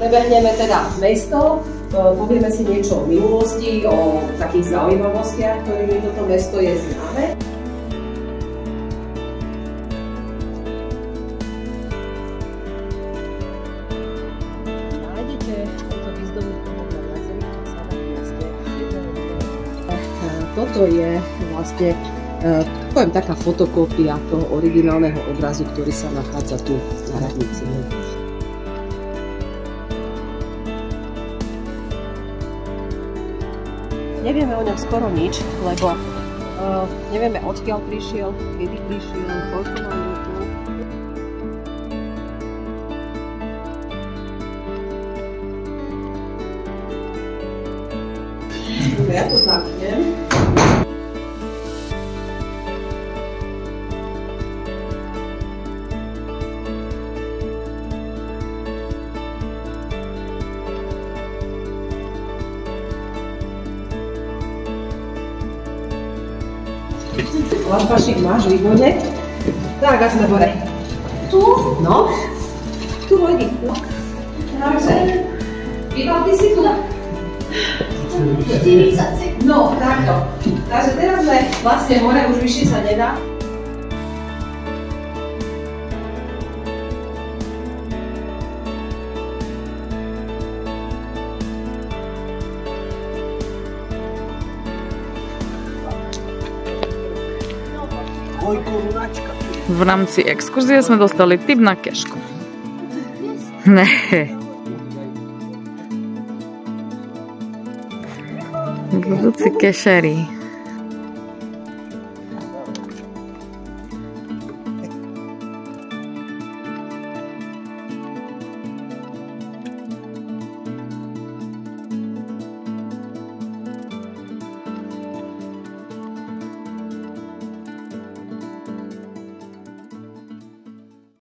Prebehneme teda mesto, povieme si niečo o minulosti, o takých zaujímavostiach, ktorými toto mesto je známe. Nájdete tento výzdobný prvok na viacerých fasádach v meste. Toto je vlastne, poviem, taká fotokópia toho originálneho obrazu, ktorý sa nachádza tu na radnici. Nevieme o ňom skoro nič, lebo nevieme, odkiaľ prišiel, kedy prišiel, koľko má minútu. Ja to zamknem. Lampašik máš, výborne. Tak, a sme hore. Tu? No. Tu vojdi. Takže, býval ty si tu? 40 sekúnd. No, takto. Takže teraz sme vlastne hore, už vyššie sa nedá. V rámci exkurzie sme dostali tip na kešku. Ne. Budúci kešeri.